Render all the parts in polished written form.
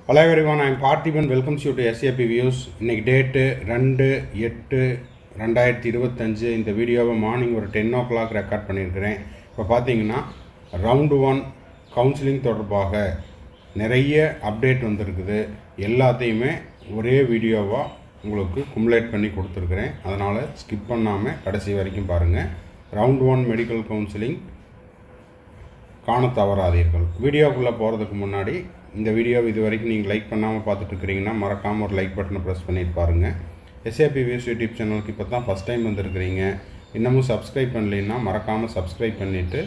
Hello everyone, I am Parthiban. Welcomes you to SAP Views. இன்னைக்கு date 2/8/2025. இந்த வீடியோவை morning ஒரு 10 o'clock ரெக்கார்ட் பண்ணியிருக்கிறேன். இப்போ பார்த்தீங்கன்னா ரவுண்டு 1 கவுன்சிலிங் தொடர்பாக நிறைய அப்டேட் வந்திருக்குது. எல்லாத்தையுமே ஒரே வீடியோவாக உங்களுக்கு குமுலேட் பண்ணி கொடுத்துருக்குறேன். அதனால் ஸ்கிப் பண்ணாமல் கடைசி வரைக்கும் பாருங்கள். ரவுண்டு 1 மெடிக்கல் கவுன்சிலிங் காண தவறாதீர்கள். வீடியோக்குள்ளே போகிறதுக்கு முன்னாடி இந்த வீடியோவை இது வரைக்கும் நீங்கள் லைக் பண்ணாமல் பார்த்துட்ருக்கிறீங்கன்னா மறக்காமல் ஒரு லைக் பட்டனை ப்ரெஸ் பண்ணிட்டு பாருங்கள். எஸ்ஏபி வியூஸ் யூடியூப் சேனலுக்கு இப்போ தான் ஃபஸ்ட் டைம் வந்திருக்கிறீங்க, இன்னமும் சப்ஸ்கிரைப் பண்ணலைன்னா மறக்காமல் சப்ஸ்கிரைப் பண்ணிவிட்டு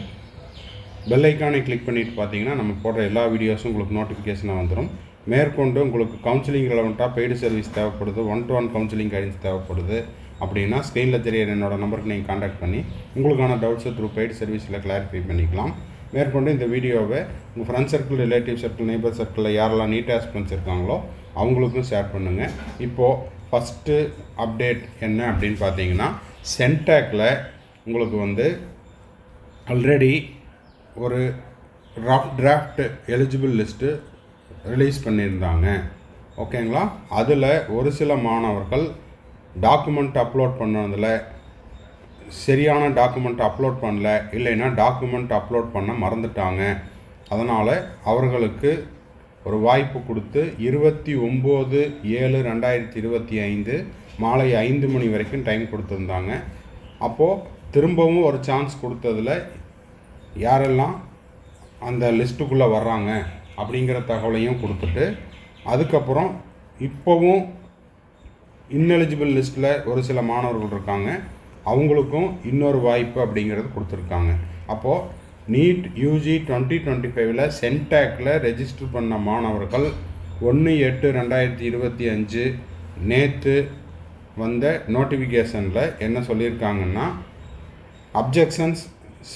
பெல் ஐக்கானை கிளிக் பண்ணிவிட்டு பார்த்தீங்கன்னா நம்ம போடுற எல்லா வீடியோஸும் உங்களுக்கு நோட்டிஃபிகேஷனாக வந்துடும். மேற்கொண்டு உங்களுக்கு கவுன்சிலிங் ரெலவெண்ட்டாக பெய்டு சர்வீஸ் தேவைப்படுது, 1-to-1 கவுன்சிலிங் கைடன்ஸ் தேவைப்படுது அப்படின்னா ஸ்க்ரீனில் தெரியிற என்னோடய நம்பருக்கு நீங்கள் கான்டாக்ட் பண்ணி உங்களுக்கான டவுட்ஸை த்ரூ பெய்டு சர்வீஸில் கிளாரிஃபை பண்ணிக்கலாம். மேற்கொண்டு இந்த வீடியோவை உங்கள் friend circle, relative circle, neighbour சர்க்கிளில் யாரெல்லாம் நீட் ஆஸ்பிரன்ஸ் இருக்காங்களோ அவங்களுக்கும் ஷேர் பண்ணுங்கள். இப்போது ஃபஸ்ட்டு அப்டேட் என்ன அப்படின்னு பார்த்தீங்கன்னா, சென்டாக்கில் உங்களுக்கு ஆல்ரெடி ஒரு rough draft eligible list release பண்ணியிருந்தாங்க. ஓகேங்களா? அதில் ஒரு சில மாணவர்கள் டாக்குமெண்ட் அப்லோட் பண்ணதில் சரியான டாக்குமெண்ட் அப்லோட் பண்ணல, இல்லைன்னா டாக்குமெண்ட் அப்லோட் பண்ண மறந்துட்டாங்க. அதனால் அவர்களுக்கு ஒரு வாய்ப்பு கொடுத்து 29/7/2025 மாலை 5 மணி வரைக்கும் டைம் கொடுத்துருந்தாங்க. அப்போது திரும்பவும் ஒரு சான்ஸ் கொடுத்ததில் யாரெல்லாம் அந்த லிஸ்ட்டுக்குள்ளே வர்றாங்க அப்படிங்கிற தகவலையும் கொடுத்துட்டு, அதுக்கப்புறம் இப்போவும் இன்எலிஜிபிள் லிஸ்ட்டில் ஒரு சில மாணவர்கள் இருக்காங்க, அவங்களுக்கும் இன்னொரு வாய்ப்பு அப்படிங்கிறது கொடுத்துருக்காங்க. அப்போது நீட் யூஜி 2025 சென்டாக்கில் ரெஜிஸ்டர் பண்ண மாணவர்கள் 1/8/2025 நேற்று வந்த நோட்டிஃபிகேஷனில் என்ன சொல்லியிருக்காங்கன்னா, objections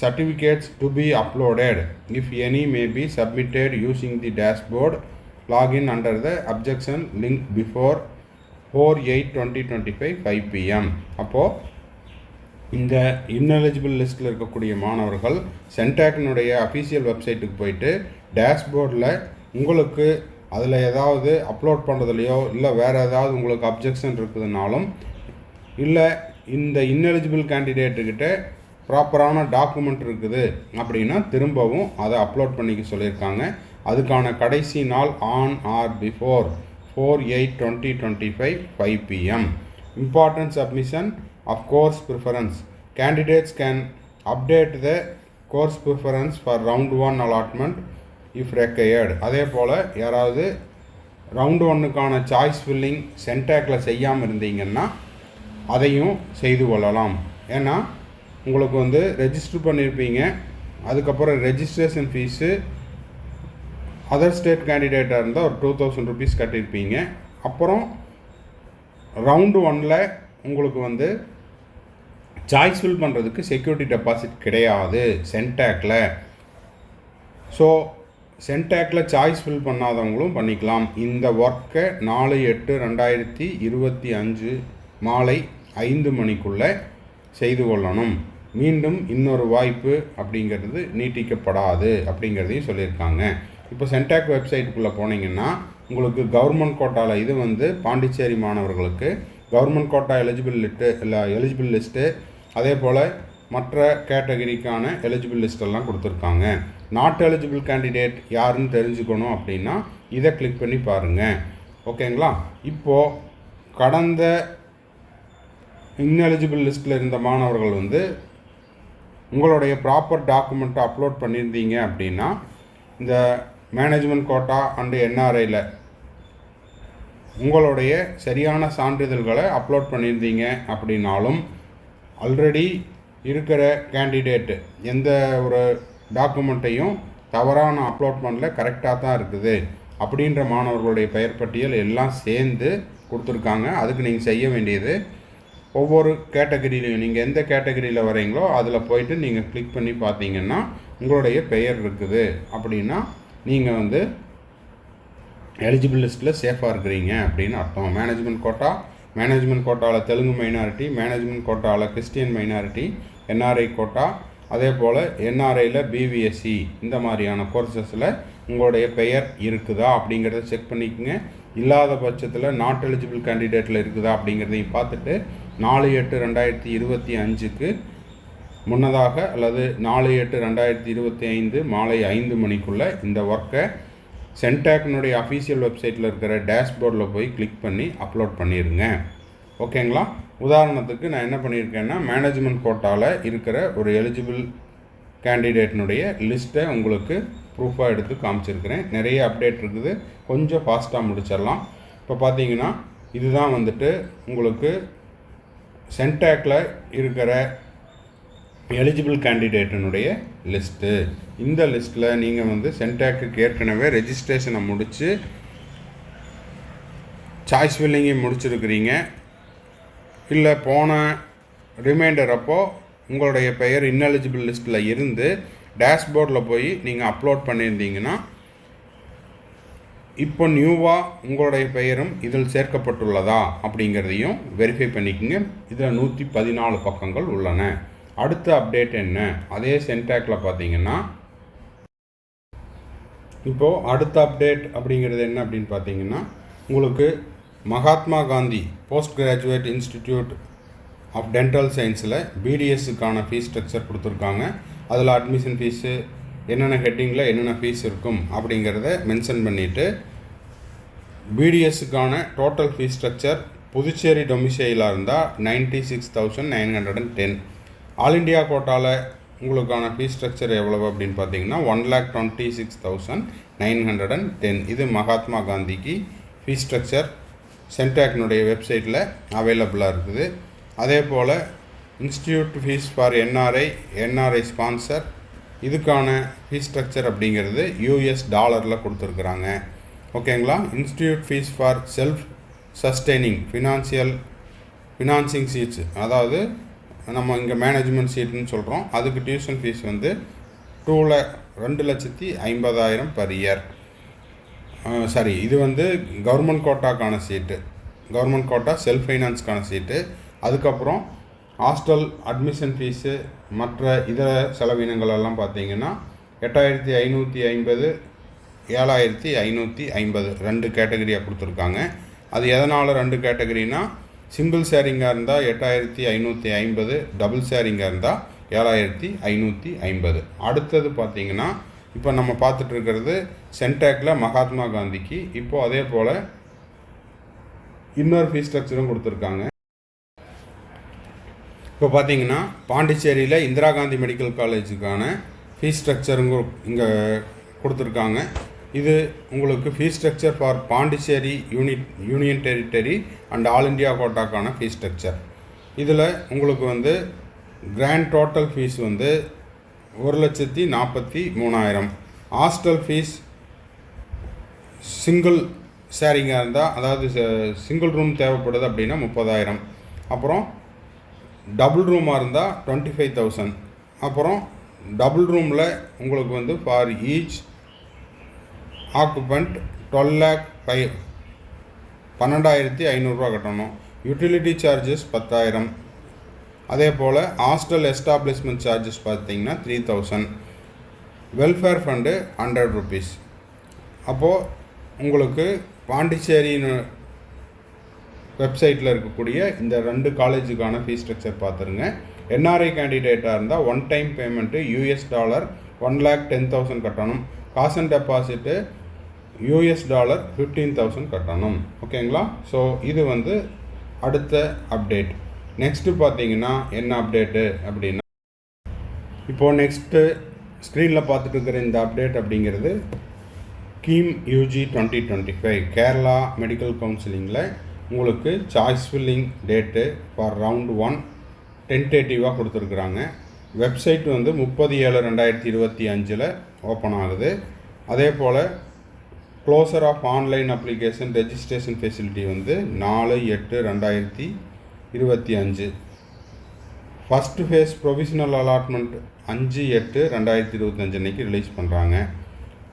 certificates to be uploaded if any may be submitted using the dashboard login under the objection link before 4/8/2025 5 PM. அப்போது இந்த இன்எலிஜிபிள் லிஸ்ட்டில் இருக்கக்கூடிய மாணவர்கள் சென்டாக்கினுடைய அஃபீஷியல் வெப்சைட்டுக்கு போயிட்டு டேஷ்போர்டில் உங்களுக்கு அதில் ஏதாவது அப்லோட் பண்ணுறதுலையோ இல்லை வேறு ஏதாவது உங்களுக்கு அப்ஜெக்ஷன் இருக்குதுனாலும், இல்லை இந்த இன்எலிஜிபிள் கேண்டிடேட்டுக்கிட்ட ப்ராப்பரான டாக்குமெண்ட் இருக்குது அப்படின்னா திரும்பவும் அதை அப்லோட் பண்ணிக்க சொல்லியிருக்காங்க. அதுக்கான கடைசி நாள் on or before 4/8/2025 5 PM. Important submission of course preference. Candidates can update the course preference for round 1 allotment if required. அதே போல் யாராவது ரவுண்டு 1க்கான சாய்ஸ் ஃபில்லிங் சென்டாக்கில் செய்யாமல் இருந்தீங்கன்னா அதையும் செய்து கொள்ளலாம். ஏன்னா உங்களுக்கு ரெஜிஸ்டர் பண்ணியிருப்பீங்க, அதுக்கப்புறம் ரெஜிஸ்ட்ரேஷன் ஃபீஸு அதர் ஸ்டேட் கேண்டிடேட்டாக இருந்தால் ஒரு 2000 rupees கட்டியிருப்பீங்க. அப்புறம் ரவுண்டு 1ல் உங்களுக்கு சாய்ஸ் ஃபில் பண்ணுறதுக்கு செக்யூரிட்டி டெபாசிட் கிடையாது சென்டாக்கில். ஸோ சென்டாக்கில் சாய்ஸ் ஃபில் பண்ணாதவங்களும் பண்ணிக்கலாம். இந்த ஒர்க்கை 4/8/2025 மாலை 5 மணிக்குள்ளே செய்து கொள்ளணும். மீண்டும் இன்னொரு வாய்ப்பு அப்படிங்கிறது நீட்டிக்கப்படாது அப்படிங்கிறதையும் சொல்லியிருக்காங்க. இப்போ சென்டாக் வெப்சைட்டுக்குள்ளே போனீங்கன்னா உங்களுக்கு கவர்மெண்ட் கோட்டாவில் இது பாண்டிச்சேரி மாணவர்களுக்கு கவர்மெண்ட் கோட்டா எலிஜிபிள் லிஸ்ட்டு, அதே போல் மற்ற கேட்டகரிக்கான எலிஜிபிள் லிஸ்ட்டெல்லாம் கொடுத்துருக்காங்க. நாட் எலிஜிபிள் கேண்டிடேட் யாருன்னு தெரிஞ்சுக்கணும் அப்படின்னா இதை கிளிக் பண்ணி பாருங்கள். ஓகேங்களா? இப்போது கடந்த இன்எலிஜிபிள் லிஸ்ட்டில் இருந்த மாணவர்கள் உங்களுடைய ப்ராப்பர் டாக்குமெண்ட்டை அப்லோட் பண்ணியிருந்தீங்க அப்படின்னா இந்த மேனேஜ்மெண்ட் கோட்டா அண்டு என்ஆர்ஐயில் உங்களுடைய சரியான சான்றிதழ்களை அப்லோட் பண்ணியிருந்தீங்க அப்படின்னாலும், ஆல்ரெடி இருக்கிற கேண்டிடேட்டு எந்த ஒரு டாக்குமெண்ட்டையும் தவறான அப்லோட் பண்ணல, கரெக்டாக தான் இருக்குது அப்படின்ற மாணவர்களுடைய பெயர் பட்டியல் எல்லாம் சேர்ந்து கொடுத்துருக்காங்க. அதுக்கு நீங்கள் செய்ய வேண்டியது, ஒவ்வொரு கேட்டகரியிலையும் நீங்கள் எந்த கேட்டகரியில் வரீங்களோ அதில் போயிட்டு நீங்கள் கிளிக் பண்ணி பார்த்தீங்கன்னா உங்களுடைய பெயர் இருக்குது அப்படின்னா நீங்கள் எலிஜிபிள் லிஸ்ட்டில் சேஃபாக இருக்கிறீங்க அப்படின்னு அர்த்தம். மேனேஜ்மெண்ட் கோட்டாவில் தெலுங்கு மைனாரிட்டி, மேனேஜ்மெண்ட் கோட்டாவில் கிறிஸ்டியன் மைனாரிட்டி, என்ஆர்ஐ கோட்டா, அதே போல் என்ஆர்ஐயில் பிவிஎஸ்சி, இந்த மாதிரியான கோர்சஸில் உங்களுடைய பெயர் இருக்குதா அப்படிங்கிறத செக் பண்ணிக்கோங்க. இல்லாத பட்சத்தில் நாட் எலிஜிபிள் கேண்டிடேட்டில் இருக்குதா அப்படிங்கிறதையும் பார்த்துட்டு 4/8/2025 முன்னதாக அல்லது 4/8/2025 மாலை 5 மணிக்குள்ளே இந்த ஒர்க்கை சென்டாக்னுடைய அஃபீஷியல் வெப்சைட்டில் இருக்கிற டேஷ்போர்டில் போய் கிளிக் பண்ணி அப்லோட் பண்ணிடுங்க. ஓகேங்களா? உதாரணத்துக்கு நான் என்ன பண்ணியிருக்கேன்னா, மேனேஜ்மெண்ட் கோட்டாவில் இருக்கிற ஒரு எலிஜிபிள் கேண்டிடேட்னுடைய லிஸ்ட்டை உங்களுக்கு ப்ரூஃபாக எடுத்து காமிச்சிருக்கிறேன். நிறைய அப்டேட் இருக்குது, கொஞ்சம் ஃபாஸ்ட்டாக முடிச்சிடலாம். இப்போ பார்த்தீங்கன்னா இதுதான் வந்துட்டு உங்களுக்கு சென்டாக்கில் இருக்கிற எலிஜிபிள் கேண்டிடேட்டினுடைய லிஸ்ட்டு. இந்த லிஸ்ட்டில் நீங்கள் வந்து சென்டாக்கு ஏற்கனவே ரெஜிஸ்ட்ரேஷனை முடித்து சாய்ஸ் ஃபில்லிங்கை முடிச்சிருக்கிறீங்க, இல்லை போன ரிமைண்டர் அப்போது உங்களுடைய பெயர் இன்எலிஜிபிள் லிஸ்ட்டில் இருந்து டேஷ்போர்டில் போய் நீங்கள் அப்லோட் பண்ணியிருந்தீங்கன்னா இப்போ நியூவாக உங்களுடைய பெயரும் இதில் சேர்க்கப்பட்டுள்ளதா அப்படிங்கிறதையும் வெரிஃபை பண்ணிக்கோங்க. இதில் 114 பக்கங்கள் உள்ளன. அடுத்த அப்டேட் என்ன? அதே சென்டாக்கில் பார்த்தீங்கன்னா இப்போது அடுத்த அப்டேட் அப்படிங்கிறது என்ன அப்படின்னு பார்த்தீங்கன்னா, உங்களுக்கு Mahatma Gandhi post graduate institute of dental சயின்ஸில் பிடிஎஸ்ஸுக்கான ஃபீஸ் ஸ்ட்ரக்சர் கொடுத்துருக்காங்க. அதில் அட்மிஷன் ஃபீஸு என்னென்ன ஹெட்டிங்கில் என்னென்ன ஃபீஸ் இருக்கும் அப்படிங்கிறத மென்ஷன் பண்ணிவிட்டு, பிடிஎஸ்ஸுக்கான டோட்டல் ஃபீஸ் ஸ்ட்ரக்சர் புதுச்சேரி டொமிசைலாக இருந்தால் 96,910. ஆல் இண்டியா கோட்டாவில் உங்களுக்கான ஃபீஸ் ஸ்ட்ரக்சர் எவ்வளவு அப்படின்னு பார்த்தீங்கன்னா 1,26,910. இது மகாத்மா காந்திக்கு ஃபீஸ் ஸ்ட்ரக்சர் சென்டாக்னுடைய வெப்சைட்டில் அவைலபிளாக இருக்குது. அதே போல் institute fees for NRI sponsor இதுக்கான ஃபீஸ் ஸ்ட்ரக்சர் அப்படிங்கிறது US டாலரில் கொடுத்துருக்குறாங்க. ஓகேங்களா? Institute fees for self sustaining financing seats, அதாவது நம்ம இங்கே மேனேஜ்மெண்ட் சீட்டுன்னு சொல்கிறோம், அதுக்கு டியூஷன் ஃபீஸ் வந்து 2,50,000 பர் இயர். இது வந்து கவர்மெண்ட் கோட்டாக்கான சீட்டு, கவர்மெண்ட் கோட்டா செல்ஃப் ஃபைனான்ஸ்க்கான சீட்டு. அதுக்கப்புறம் ஹாஸ்டல் அட்மிஷன் ஃபீஸு மற்ற இதர செலவினங்கள் எல்லாம் பார்த்தீங்கன்னா 8,550 7,550 2 கேட்டகரியாக கொடுத்துருக்காங்க. அது எதனால் 2 கேட்டகரினா, சிங்கிள் ஷேரிங்காக இருந்தால் 8,550, டபுள் ஷேரிங்காக இருந்தால் 7,550. அடுத்தது பார்த்திங்கன்னா இப்போ நம்ம பார்த்துட்ருக்கிறது சென்டாக்கில் மகாத்மா காந்திக்கு. இப்போது அதே போல் இன்னொரு ஃபீஸ் ஸ்ட்ரக்சரும் கொடுத்துருக்காங்க. இப்போ பார்த்தீங்கன்னா பாண்டிச்சேரியில் இந்திரா காந்தி மெடிக்கல் காலேஜுக்கான ஃபீஸ் ஸ்ட்ரக்சருங்க இங்கே கொடுத்துருக்காங்க. இது உங்களுக்கு fees structure for Pondicherry union territory and all India கோட்டாக்கான ஃபீஸ் ஸ்ட்ரக்சர். இதில் உங்களுக்கு வந்து கிராண்ட் டோட்டல் ஃபீஸ் வந்து 1,43,000. ஹாஸ்டல் ஃபீஸ் சிங்கிள் ஷேரிங்காக இருந்தால், அதாவது சிங்கிள் ரூம் தேவைப்படுது அப்படின்னா 30,000. அப்புறம் டபுள் ரூமாக இருந்தால் 25,000. அப்புறம் டபுள் ரூமில் உங்களுக்கு வந்து ஃபார் ஈச் ஆக்குபண்ட் 12,500 கட்டணும். Utility charges 10,000. அதே போல் ஹாஸ்டல் எஸ்டாப்ளிஷ்மெண்ட் சார்ஜஸ் பார்த்தீங்கன்னா 3,000. Welfare fund 100 rupees. அப்போது உங்களுக்கு பாண்டிச்சேரி வெப்சைட்டில் இருக்கக்கூடிய இந்த 2 காலேஜுக்கான ஃபீஸ் ஸ்ட்ரக்சர் பார்த்துருங்க. என்ஆர்ஐ கேண்டிடேட்டாக இருந்தால் one time payment US dollar 1,10,000 கட்டணும். காசு அண்ட் டெபாசிட்டு US டாலர் 15,000 கட்டணும். ஓகேங்களா? ஸோ இது வந்து அடுத்த அப்டேட். நெக்ஸ்ட்டு பார்த்தீங்கன்னா என்ன அப்டேட்டு அப்படின்னா, இப்போது நெக்ஸ்ட்டு ஸ்க்ரீனில் பார்த்துட்டு இருக்கிற இந்த அப்டேட் அப்படிங்கிறது ஸ்கீம் UG 2025 கேரளா மெடிக்கல் கவுன்சிலிங்கில் உங்களுக்கு choice filling date for round 1 டென்டேட்டிவாக கொடுத்துருக்குறாங்க. வெப்சைட் வந்து 30/7/2025 ஓப்பன் ஆகுது. அதே போல் closure of online application registration facility வந்து 4/8/2025. ஃபஸ்ட்டு ஃபேஸ் ப்ரொவிஷனல் அலாட்மெண்ட் 5/8/2025 அன்றைக்கி ரிலீஸ் பண்ணுறாங்க.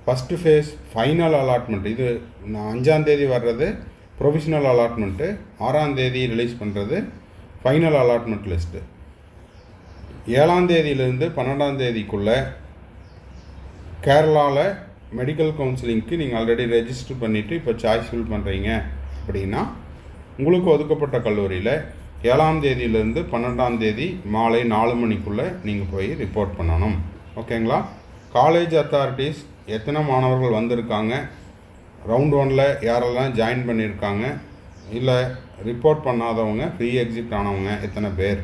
ஃபஸ்ட்டு ஃபேஸ் ஃபைனல் அலாட்மெண்ட் இது 5ஆம் தேதி வர்றது ப்ரொவிஷனல் அலாட்மெண்ட்டு, 6ஆம் தேதி ரிலீஸ் பண்ணுறது ஃபைனல் அலாட்மெண்ட் லிஸ்ட்டு. 7ஆம் தேதியிலேருந்து 12ஆம் தேதிக்குள்ளே கேரளாவில் மெடிக்கல் கவுன்சிலிங்க்கு நீங்கள் ஆல்ரெடி ரெஜிஸ்டர் பண்ணிவிட்டு இப்போ சாய்ஸ் ஃபில் பண்ணுறீங்க அப்படின்னா உங்களுக்கு ஒதுக்கப்பட்ட கல்லூரியில் 7ஆம் தேதியிலேருந்து 12ஆம் தேதி மாலை 4 மணிக்குள்ளே நீங்கள் போய் ரிப்போர்ட் பண்ணணும். ஓகேங்களா? காலேஜ் அத்தாரிட்டிஸ் எத்தனை மாணவர்கள் வந்திருக்காங்க, ரவுண்ட் 1ல் யாரெல்லாம் ஜாயின் பண்ணியிருக்காங்க, இல்லை ரிப்போர்ட் பண்ணாதவங்க ஃப்ரீ எக்ஸிட் ஆனவங்க எத்தனை பேர்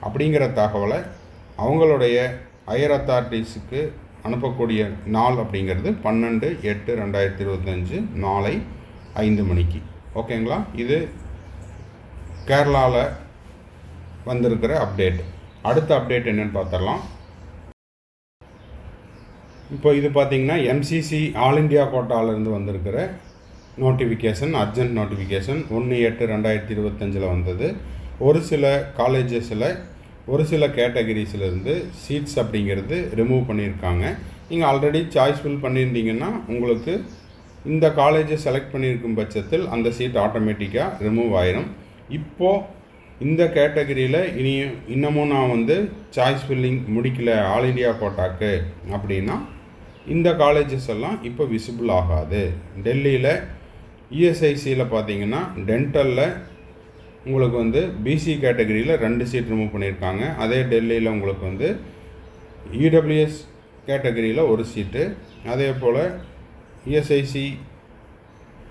அப்படிங்கிற தகவலை அவங்களுடைய ஹையர் அத்தாரிட்டிஸுக்கு அனுப்பக்கூடிய நாள் அப்படிங்கிறது 12/8/2025 நாளை 5 மணிக்கு. ஓகேங்களா? இது கேரளாவில் வந்திருக்கிற அப்டேட். அடுத்த அப்டேட் என்னென்னு பார்த்துடலாம். இப்போ இது பார்த்திங்கன்னா எம்சிசி ஆல் இண்டியா கோட்டாவிலேருந்து வந்திருக்கிற நோட்டிஃபிகேஷன், அர்ஜென்ட் நோட்டிஃபிகேஷன் 1/8/2025 வந்தது. ஒரு சில காலேஜஸில் ஒரு சில கேட்டகரிஸிலேருந்து சீட்ஸ் அப்படிங்கிறது ரிமூவ் பண்ணியிருக்காங்க. நீங்கள் ஆல்ரெடி சாய்ஸ் ஃபில் பண்ணியிருந்தீங்கன்னா உங்களுக்கு இந்த காலேஜை செலக்ட் பண்ணியிருக்கும் பட்சத்தில் அந்த சீட் ஆட்டோமேட்டிக்காக ரிமூவ் ஆயிரும். இப்போது இந்த கேட்டகரியில் இன்னமும் நான் வந்து சாய்ஸ் ஃபில்லிங் முடிக்கல ஆல் இண்டியா கோட்டாக்கு அப்படின்னா இந்த காலேஜஸ் எல்லாம் இப்போ விசிபிள் ஆகாது. டெல்லியில் இஎஸ்ஐசியில் பார்த்தீங்கன்னா டென்டலில் உங்களுக்கு வந்து பிசி கேட்டகரியில் 2 சீட் ரிமூவ் பண்ணியிருக்காங்க. அதே டெல்லியில் உங்களுக்கு வந்து இடபிள்யூஎஸ் கேட்டகரியில் 1 சீட்டு, அதே போல் இஎஸ்ஐசி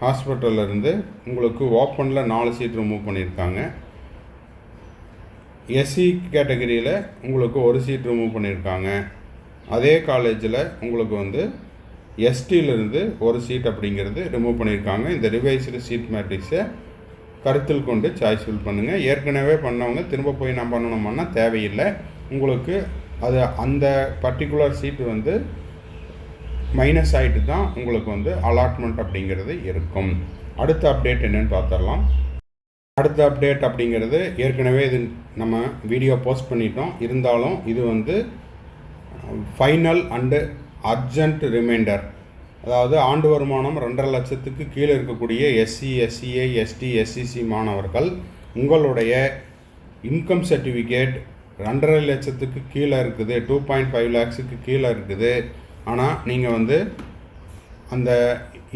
ஹாஸ்பிட்டலிருந்து உங்களுக்கு ஓப்பனில் 4 சீட் ரிமூவ் பண்ணியிருக்காங்க. எஸ்சி கேட்டகரியில் உங்களுக்கு 1 சீட் ரிமூவ் பண்ணியிருக்காங்க. அதே காலேஜில் உங்களுக்கு வந்து எஸ்டியிலிருந்து 1 சீட் அப்படிங்கிறது ரிமூவ் பண்ணியிருக்காங்க. இந்த ரிவைஸ்டு சீட் மேட்ரிக்ஸை கருத்தில் கொண்டு சாய்ஸ் ஃபில் பண்ணுங்கள். ஏற்கனவே பண்ணவங்க திரும்ப போய் நான் பண்ணணுமான்னா தேவையில்லை. உங்களுக்கு அது அந்த பர்டிகுலர் சீட்டு வந்து மைனஸ் ஆகிட்டு தான் உங்களுக்கு வந்து அலாட்மெண்ட் அப்படிங்கிறது இருக்கும். அடுத்த அப்டேட் என்னென்னு பார்த்துடலாம். அடுத்த அப்டேட் அப்படிங்கிறது ஏற்கனவே இது நம்ம வீடியோ போஸ்ட் பண்ணிட்டோம். இருந்தாலும் இது வந்து ஃபைனல் அண்டு அர்ஜென்ட் ரிமைண்டர். அதாவது ஆண்டு வருமானம் 2.5 லட்சத்துக்கு கீழே இருக்கக்கூடிய எஸ்சி, எஸ்சிஏ, எஸ்டி, எஸ்சிசி மாணவர்கள் உங்களுடைய இன்கம் சர்டிஃபிகேட் 2.5 லட்சத்துக்கு கீழே இருக்குது, 2.5 லேக்ஸுக்கு கீழே இருக்குது. ஆனால் நீங்கள் வந்து அந்த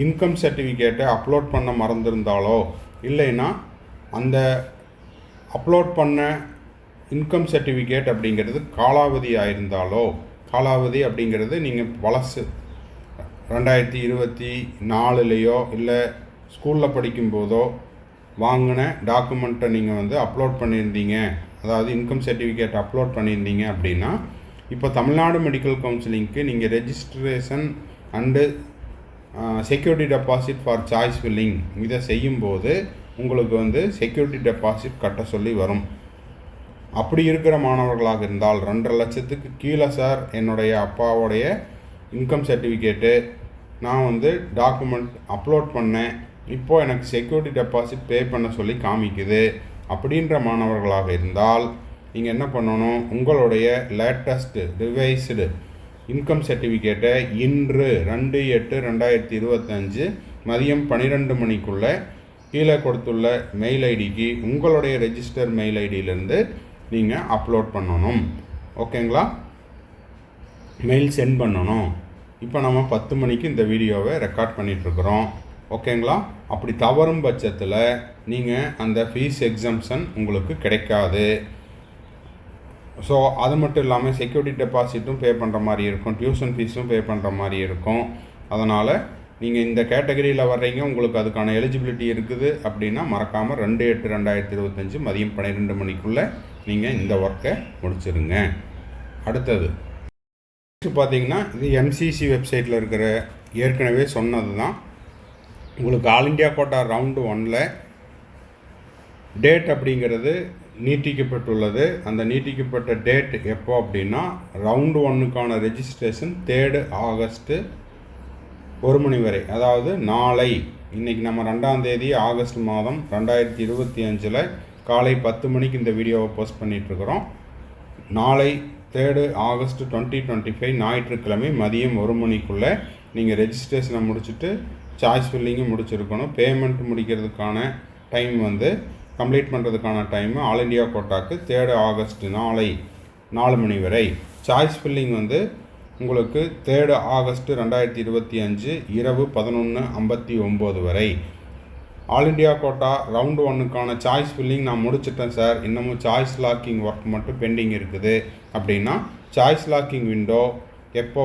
இன்கம் சர்டிஃபிகேட்டை அப்லோட் பண்ண மறந்துருந்தாலோ இல்லைன்னா அந்த அப்லோட் பண்ண இன்கம் சர்டிஃபிகேட் அப்படிங்கிறது காலாவதி ஆயிருந்தாலோ, காலாவதி அப்படிங்கிறது நீங்கள் பழசு 2024லேயோ இல்லை ஸ்கூலில் படிக்கும்போதோ வாங்கின டாக்குமெண்ட்டை நீங்கள் வந்து அப்லோட் பண்ணியிருந்தீங்க, அதாவது இன்கம் சர்டிஃபிகேட் அப்லோட் பண்ணியிருந்தீங்க அப்படின்னா இப்போ தமிழ்நாடு மெடிக்கல் கவுன்சிலிங்க்கு நீங்கள் registration and security deposit for choice filling இதை செய்யும்போது உங்களுக்கு வந்து செக்யூரிட்டி டெபாசிட் கட்ட சொல்லி வரும். அப்படி இருக்கிற மாணவர்களாக இருந்தால் 2.5 லட்சத்துக்கு கீழே சார் என்னுடைய அப்பாவுடைய இன்கம் சர்டிஃபிகேட்டு நான் வந்து டாக்குமெண்ட் அப்லோட் பண்ணேன், இப்போது எனக்கு செக்யூரிட்டி டெபாசிட் பே பண்ண சொல்லி காமிக்குது அப்படின்ற மாணவர்களாக இருந்தால் நீங்கள் என்ன பண்ணணும், உங்களுடைய லேட்டஸ்ட்டு ரிவைஸ்டு இன்கம் சர்டிஃபிகேட்டை இன்று 2/8/2025 மதியம் 12 மணிக்குள்ளே கீழே கொடுத்துள்ள மெயில் ஐடிக்கு உங்களுடைய ரெஜிஸ்டர் மெயில் ஐடியிலேருந்து நீங்கள் அப்லோட் பண்ணணும். ஓகேங்களா? மெயில் சென்ட் பண்ணணும். இப்போ நம்ம 10 மணிக்கு இந்த வீடியோவை ரெக்கார்ட் பண்ணிகிட்ருக்குறோம். ஓகேங்களா? அப்படி தவறும் பட்சத்தில் நீங்கள் அந்த ஃபீஸ் எக்ஸம்ஷன் உங்களுக்கு கிடைக்காது. ஸோ அது மட்டும் இல்லாமல் செக்யூரிட்டி டெபாசிட்டும் பே பண்ணுற மாதிரி இருக்கும், டியூஷன் ஃபீஸும் பே பண்ணுற மாதிரி இருக்கும். அதனால் நீங்கள் இந்த கேட்டகரியில் வர்றீங்க, உங்களுக்கு அதுக்கான எலிஜிபிலிட்டி இருக்குது அப்படின்னா மறக்காமல் 2/8/2025 மதியம் 12 மணிக்குள்ளே நீங்கள் இந்த ஒர்க்கை முடிச்சிருங்க. அடுத்தது பார்த்தீங்கன்னா இது எம்சிசி வெப்சைட்டில் இருக்கிற ஏற்கனவே சொன்னது தான். உங்களுக்கு ஆல் இண்டியா கோட்டா ரவுண்டு 1ல் டேட் அப்படிங்கிறது நீட்டிக்கப்பட்டுள்ளது. அந்த நீட்டிக்கப்பட்ட டேட் எப்போ அப்படின்னா ரவுண்டு 1க்கான ரெஜிஸ்ட்ரேஷன் 3 ஆகஸ்ட்டு 1 மணி வரை, அதாவது நாளை, இன்றைக்கி நம்ம 2ஆம் தேதி ஆகஸ்ட் மாதம் 2025 காலை 10 மணிக்கு இந்த வீடியோவை போஸ்ட் பண்ணிகிட்ருக்குறோம். நாளை 3 ஆகஸ்ட் 2025 ஞாயிற்றுக்கிழமை மதியம் 1 மணிக்குள்ளே நீங்கள் ரெஜிஸ்ட்ரேஷனை முடிச்சுட்டு சாய்ஸ் ஃபில்லிங்கும் முடிச்சிருக்கணும். பேமெண்ட் முடிக்கிறதுக்கான டைம் வந்து கம்ப்ளீட் பண்ணுறதுக்கான டைமு ஆல் இண்டியா கோட்டாக்கு 3 ஆகஸ்ட் நாளை 4 மணி வரை. சாய்ஸ் ஃபில்லிங் வந்து உங்களுக்கு 3 ஆகஸ்ட் 2025 இரவு 11:59 வரை. ஆல் இண்டியா கோட்டா ரவுண்டு 1க்கான சாய்ஸ் ஃபில்லிங் நான் முடிச்சிட்டேன் சார், இன்னமும் சாய்ஸ் லாக்கிங் ஒர்க் மட்டும் பெண்டிங் இருக்குது அப்படின்னா, சாய்ஸ் லாக்கிங் விண்டோ எப்போ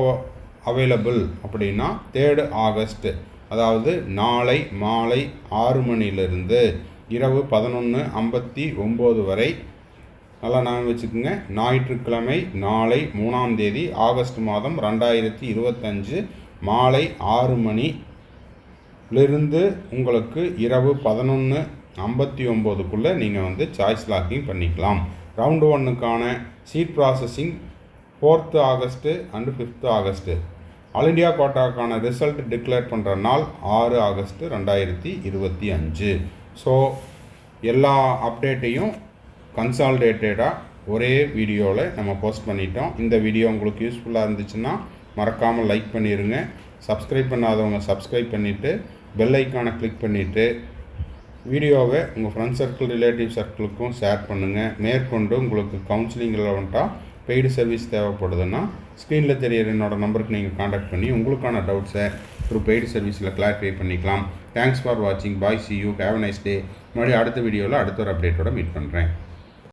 அவைலபிள் அப்படின்னா 3 ஆகஸ்ட், அதாவது நாளை மாலை 6 மணிலிருந்து இரவு 11:59 வரை. நல்லா நான் வச்சுக்கோங்க, ஞாயிற்றுக்கிழமை நாளை 3ஆம் தேதி ஆகஸ்ட் மாதம் 2025 மாலை 6 மணிலிருந்து உங்களுக்கு இரவு 11:59க்குள்ளே நீங்கள் வந்து சாய்ஸ் லாக்கிங் பண்ணிக்கலாம். ரவுண்டு 1க்கான seat processing 4th August and 5th August. All India கோட்டாக்கான ரிசல்ட் டிக்ளேர் பண்ணுற நாள் 6 ஆகஸ்ட் 2025. ஸோ எல்லா அப்டேட்டையும் கன்சால்டேட்டடாக ஒரே வீடியோவில் நம்ம போஸ்ட் பண்ணிட்டோம். இந்த வீடியோ உங்களுக்கு யூஸ்ஃபுல்லாக இருந்துச்சுன்னா மறக்காமல் லைக் பண்ணிடுங்க. சப்ஸ்கிரைப் பண்ணாதவங்க சப்ஸ்கிரைப் பண்ணிவிட்டு பெல் ஐக்கானை கிளிக் பண்ணிவிட்டு வீடியோவை உங்கள் ஃப்ரெண்ட் சர்க்கிள் ரிலேட்டிவ் சர்க்கிளுக்கும் ஷேர் பண்ணுங்கள். மேற்கொண்டு உங்களுக்கு கவுன்சிலிங் ரிலவெண்ட்டாக பெய்டு சர்வீஸ் தேவைப்படுதுன்னா ஸ்க்ரீனில் தெரியிற என்னோட நம்பருக்கு நீங்கள் காண்டாக்ட் பண்ணி உங்களுக்கான டவுட்ஸை த்ரூ பெய்டு சர்வீஸில் கிளாரிஃபை பண்ணிக்கலாம். தேங்க்ஸ் ஃபார் வாட்சிங். Bye, see you, have a nice day. மறுபடியும் அடுத்த வீடியோவில் அடுத்த ஒரு அப்டேட்டோட மீட் பண்ணுறேன்.